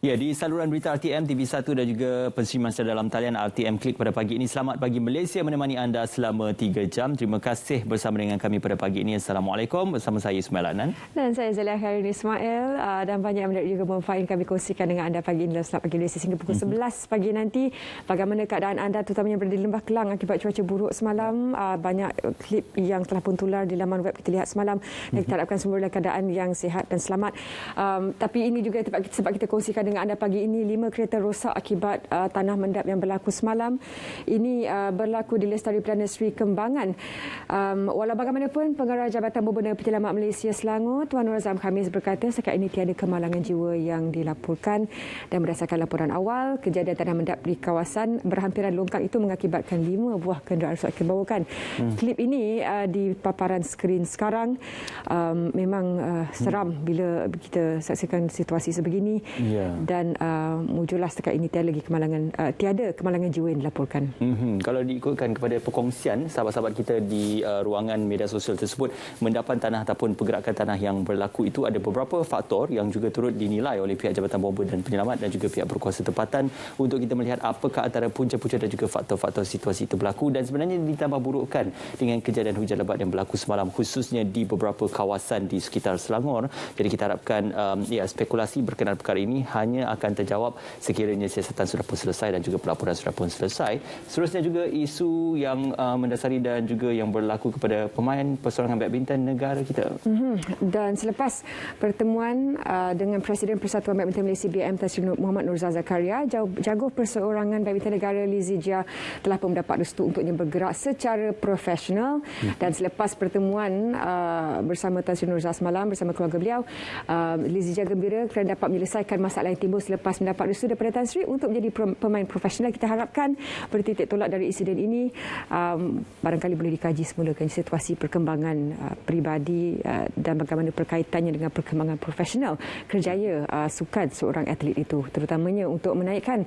Ya, di saluran berita RTM TV1 dan juga penerimaan secara dalam talian RTM Klik pada pagi ini. Selamat pagi Malaysia menemani anda selama 3 jam. Terima kasih bersama dengan kami pada pagi ini. Assalamualaikum. Bersama saya Ismail Adnan. Dan saya Zalia Khairin Ismail. Dan banyak yang juga manfaat kami kongsikan dengan anda pagi ini dalam Selamat Pagi Malaysia hingga pukul 11 pagi nanti. Bagaimana keadaan anda terutamanya berada di Lembah Kelang akibat cuaca buruk semalam. Banyak klip yang telah pun tular di laman web kita lihat semalam. Dan kita harapkan semua dalam keadaan yang sihat dan selamat. Tapi ini juga sebab kita kongsikan dengan anda pagi ini, 5 kereta rosak akibat tanah mendap yang berlaku semalam. Ini berlaku di Lestari Perdana Seri Kembangan. Walau bagaimanapun, Pengarah Jabatan Berbenah Penyelamat Malaysia Selangor, Tuan Nur Azam Khamis berkata setakat ini tiada kemalangan jiwa yang dilaporkan dan berdasarkan laporan awal, kejadian tanah mendap di kawasan berhampiran longkang itu mengakibatkan 5 buah kenderaan rosak kebawakan. Klip ini di paparan skrin sekarang memang seram bila kita saksikan situasi sebegini. Dan mujurlah setakat ini tiada kemalangan jiwa yang dilaporkan. Kalau diikutkan kepada perkongsian sahabat-sahabat kita di ruangan media sosial tersebut, mendapan tanah ataupun pergerakan tanah yang berlaku itu ada beberapa faktor yang juga turut dinilai oleh pihak Jabatan Bomba dan Penyelamat dan juga pihak berkuasa tempatan untuk kita melihat apakah antara punca-punca dan juga faktor-faktor situasi itu berlaku, dan sebenarnya ditambah burukkan dengan kejadian hujan lebat yang berlaku semalam khususnya di beberapa kawasan di sekitar Selangor. Jadi kita harapkan spekulasi berkenaan perkara ini hanya akan terjawab sekiranya siasatan sudah pun selesai dan juga pelaporan sudah pun selesai. Seterusnya juga isu yang mendasari dan juga yang berlaku kepada pemain perseorangan badminton negara kita. Dan selepas pertemuan dengan Presiden Persatuan Badminton Malaysia BM Tan Sri Muhammad Nurza Zakaria, jago perseorangan badminton negara Lee Zijia telah pun mendapat restu untuknya bergerak secara profesional. Dan selepas pertemuan bersama Tan Sri Nurza semalam bersama keluarga beliau, Lee Zijia gembira kerana dapat menyelesaikan masalah yang timbul selepas mendapat restu daripada Tan Sri untuk menjadi pemain profesional. Kita harapkan bertitik tolak dari insiden ini barangkali boleh dikaji semula situasi perkembangan peribadi dan bagaimana perkaitannya dengan perkembangan profesional kerjaya sukan seorang atlet itu, terutamanya untuk menaikkan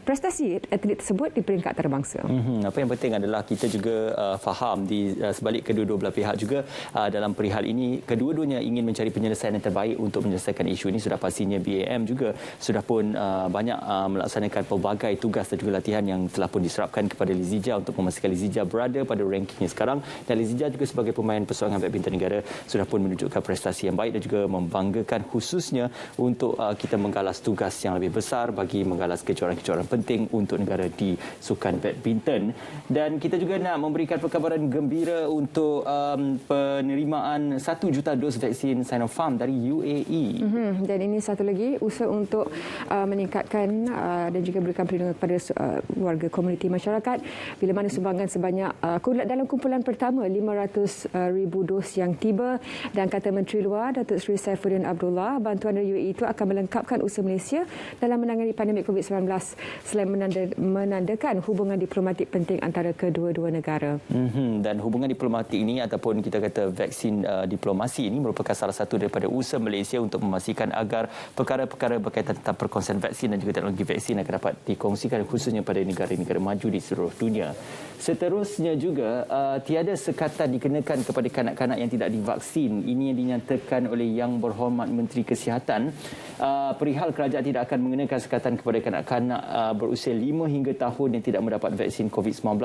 prestasi atlet tersebut di peringkat antarabangsa. Apa yang penting adalah kita juga faham di sebalik kedua-dua belah pihak juga dalam perihal ini, kedua-duanya ingin mencari penyelesaian yang terbaik untuk menyelesaikan isu ini. Sudah pastinya BAM juga sudah pun banyak melaksanakan pelbagai tugas dan juga latihan yang telah pun diserapkan kepada Lee Zijia untuk memastikan Lee Zijia berada pada rankingnya sekarang, dan Lee Zijia juga sebagai pemain perseorangan badminton negara sudah pun menunjukkan prestasi yang baik dan juga membanggakan khususnya untuk kita menggalas tugas yang lebih besar bagi menggalas kejuaraan-kejuaraan penting untuk negara di sukan badminton. Dan kita juga nak memberikan perkabaran gembira untuk penerimaan 1 juta dos vaksin Sinopharm dari UAE. Dan ini satu lagi usaha untuk meningkatkan dan juga berikan perlindungan kepada warga komuniti masyarakat bila mana sumbangan sebanyak dalam kumpulan pertama 500,000 dos yang tiba. Dan kata Menteri Luar Datuk Seri Saifuddin Abdullah, bantuan dari UAE itu akan melengkapkan usaha Malaysia dalam menangani pandemik COVID-19 selain menandakan hubungan diplomatik penting antara kedua-dua negara. Dan hubungan diplomatik ini ataupun kita kata vaksin diplomasi ini merupakan salah satu daripada usaha Malaysia untuk memastikan agar perkara-perkara berkaitan tentang perkongsian vaksin dan juga teknologi vaksin akan dapat dikongsikan khususnya pada negara-negara maju di seluruh dunia. Seterusnya juga tiada sekatan dikenakan kepada kanak-kanak yang tidak divaksin. Ini yang dinyatakan oleh Yang Berhormat Menteri Kesihatan perihal kerajaan tidak akan mengenakan sekatan kepada kanak-kanak berusia 5 hingga tahun yang tidak mendapat vaksin COVID-19.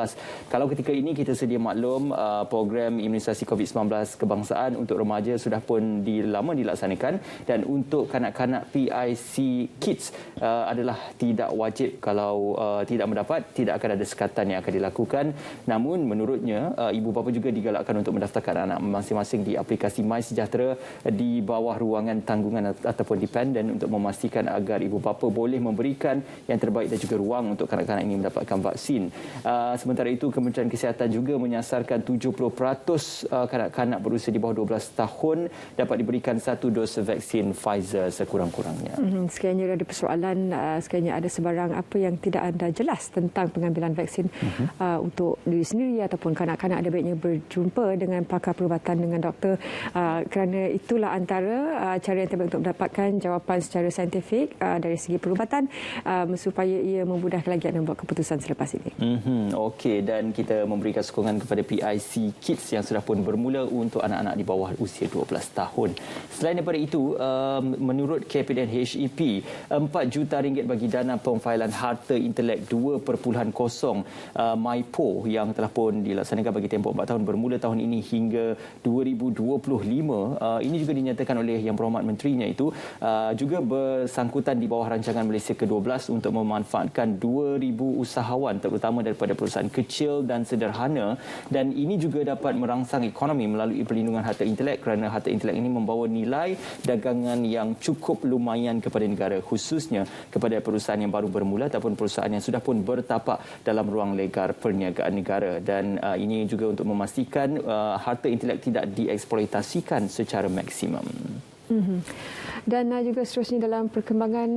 Kalau ketika ini kita sedia maklum program imunisasi COVID-19 kebangsaan untuk remaja sudah pun lama dilaksanakan, dan untuk kanak-kanak PIC Kids adalah tidak wajib. Kalau tidak mendapat, tidak akan ada sekatan yang akan dilakukan. Namun menurutnya ibu bapa juga digalakkan untuk mendaftarkan anak masing-masing di aplikasi MySejahtera di bawah ruangan tanggungan ataupun dependen untuk memastikan agar ibu bapa boleh memberikan yang terbaik dan juga ruang untuk kanak-kanak ini mendapatkan vaksin. Sementara itu, Kementerian Kesihatan juga menyasarkan 70% kanak-kanak berusia di bawah 12 tahun dapat diberikan 1 dos vaksin Pfizer sekurang-kurangnya. Sekiranya ada persoalan, sekiranya ada sebarang apa yang tidak anda jelas tentang pengambilan vaksin untuk diri sendiri ataupun kanak-kanak, ada baiknya berjumpa dengan pakar perubatan, dengan doktor, kerana itulah antara cara yang terbaik untuk mendapatkan jawapan secara saintifik dari segi perubatan supaya ia memudahkan lagi anda membuat keputusan selepas ini. Okey, dan kita memberikan sokongan kepada PIC Kids yang sudah pun bermula untuk anak-anak di bawah usia 12 tahun. Selain daripada itu, menurut KPDN HE MEP RM4 bagi dana pemfailan harta intelek 2.0 MIPO yang telah pun dilaksanakan bagi tempoh 4 tahun bermula tahun ini hingga 2025. Ini juga dinyatakan oleh Yang Berhormat Menterinya itu juga bersangkutan di bawah rancangan Malaysia ke-12 untuk memanfaatkan 2,000 usahawan terutama daripada perusahaan kecil dan sederhana, dan ini juga dapat merangsang ekonomi melalui perlindungan harta intelek kerana harta intelek ini membawa nilai dagangan yang cukup lumayan kepada negara, khususnya kepada perusahaan yang baru bermula ataupun perusahaan yang sudah pun bertapak dalam ruang legar perniagaan negara, dan ini juga untuk memastikan harta intelek tidak dieksploitasikan secara maksimum. Dan juga seterusnya dalam perkembangan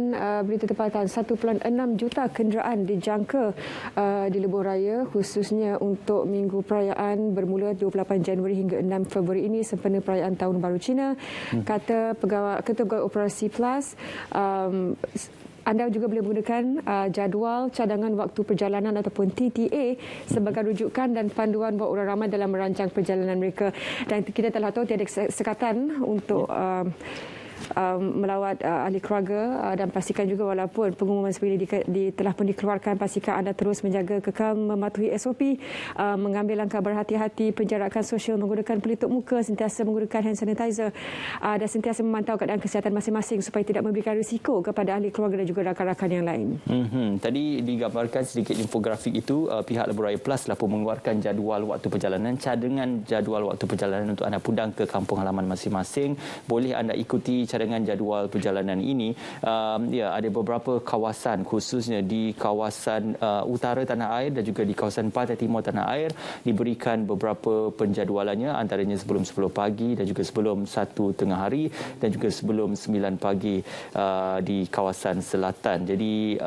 berita tempatan, 1.6 juta kenderaan dijangka di lebuh raya khususnya untuk minggu perayaan bermula 28 Januari hingga 6 Februari ini sempena perayaan Tahun Baru Cina. Kata Ketua Pegawai Operasi Plus, anda juga boleh menggunakan jadual cadangan waktu perjalanan ataupun TTA sebagai rujukan dan panduan buat orang ramai dalam merancang perjalanan mereka. Dan kita telah tahu tiada sekatan untuk melawat ahli keluarga, dan pastikan juga walaupun pengumuman seperti ini telah pun dikeluarkan, pastikan anda terus menjaga kekal mematuhi SOP, mengambil langkah berhati-hati, penjarakan sosial, menggunakan pelitup muka, sentiasa menggunakan hand sanitizer, dan sentiasa memantau keadaan kesihatan masing-masing supaya tidak memberikan risiko kepada ahli keluarga dan juga rakan-rakan yang lain. Tadi digambarkan sedikit infografik itu, pihak Lebuh Raya Plus telah pun mengeluarkan jadual waktu perjalanan, cadangan jadual waktu perjalanan untuk anda pundang ke kampung halaman masing-masing. Boleh anda ikuti cadangan jadual perjalanan ini. Ada beberapa kawasan, khususnya di kawasan utara tanah air dan juga di kawasan pantai timur tanah air, diberikan beberapa penjadualannya, antaranya sebelum 10 pagi dan juga sebelum 1 tengah hari dan juga sebelum 9 pagi di kawasan selatan. Jadi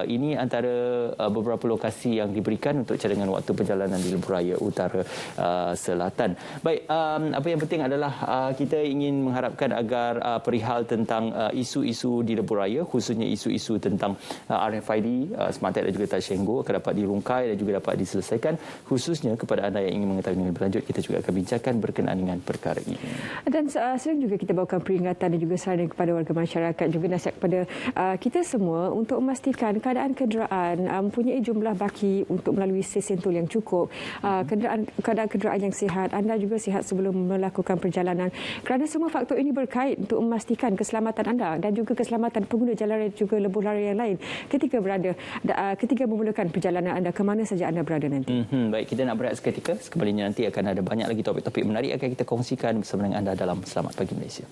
ini antara beberapa lokasi yang diberikan untuk cadangan waktu perjalanan di Lebuh Raya Utara Selatan. Baik, apa yang penting adalah kita ingin mengharapkan agar perihal tentang isu-isu di Lebuh Raya, khususnya isu-isu tentang RFID, Smart Tag dan juga Touch 'n Go akan dapat dirungkai dan juga dapat diselesaikan, khususnya kepada anda yang ingin mengetahui lebih lanjut. Kita juga akan bincangkan berkenaan dengan perkara ini. Dan selain juga kita bawakan peringatan dan juga saran kepada warga masyarakat, juga nasihat kepada kita semua untuk memastikan keadaan kenderaan mempunyai jumlah baki untuk melalui stesen tol yang cukup, keadaan kenderaan yang sihat, anda juga sihat sebelum melakukan perjalanan, kerana semua faktor ini berkait untuk memastikan keselamatan anda dan juga keselamatan pengguna jalan raya juga lebuh raya yang lain ketika memulakan perjalanan anda ke mana saja anda berada nanti. Baik, kita nak berehat seketika. Sekembalinya nanti akan ada banyak lagi topik-topik menarik akan kita kongsikan bersama dengan anda dalam Selamat Pagi Malaysia.